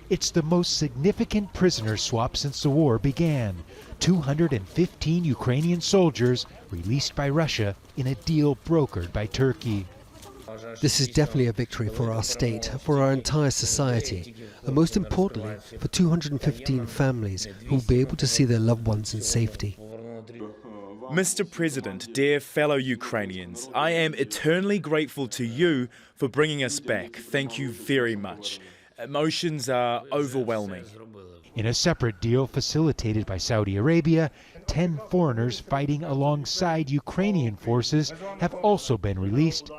It's the most significant prisoner swap since the war began. 215 Ukrainian soldiers released by Russia in a deal brokered by Turkey. This is definitely a victory for our state, for our entire society, and most importantly, for 215 families who will be able to see their loved ones in safety. Mr. President, dear fellow Ukrainians, I am eternally grateful to you for bringing us back. Thank you very much. Emotions are overwhelming. In a separate deal facilitated by Saudi Arabia, 10 foreigners fighting alongside Ukrainian forces have also been released.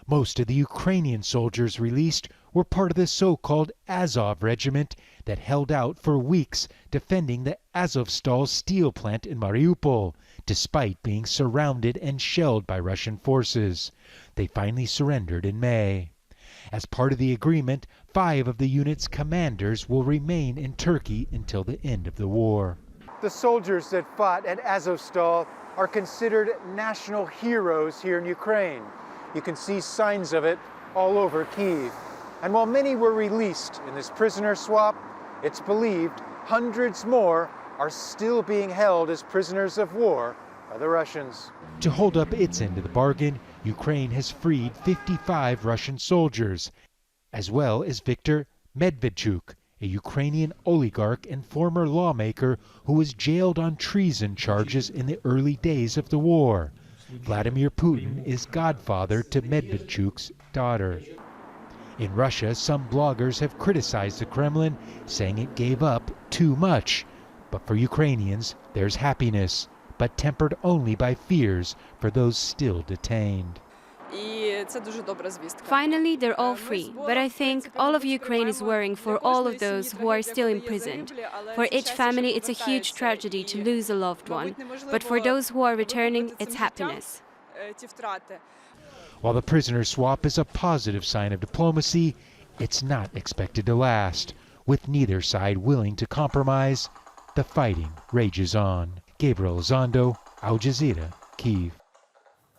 Most of the Ukrainian soldiers released were part of the so-called Azov regiment that held out for weeks defending the Azovstal steel plant in Mariupol, despite being surrounded and shelled by Russian forces. They finally surrendered in May. As part of the agreement, 5 of the unit's commanders will remain in Turkey until the end of the war. The soldiers that fought at Azovstal are considered national heroes here in Ukraine. You can see signs of it all over Kyiv. And while many were released in this prisoner swap, it's believed hundreds more are still being held as prisoners of war by the Russians. To hold up its end of the bargain, Ukraine has freed 55 Russian soldiers, as well as Viktor Medvedchuk, a Ukrainian oligarch and former lawmaker who was jailed on treason charges in the early days of the war. Vladimir Putin is godfather to Medvedchuk's daughter. In Russia, some bloggers have criticized the Kremlin, saying it gave up too much. But for Ukrainians, there's happiness, but tempered only by fears for those still detained. Finally, they're all free, but I think all of Ukraine is worrying for all of those who are still imprisoned. For each family, it's a huge tragedy to lose a loved one, but for those who are returning, it's happiness. While the prisoner swap is a positive sign of diplomacy, it's not expected to last. With neither side willing to compromise, the fighting rages on. Gabriel Zondo, Al Jazeera, Kyiv.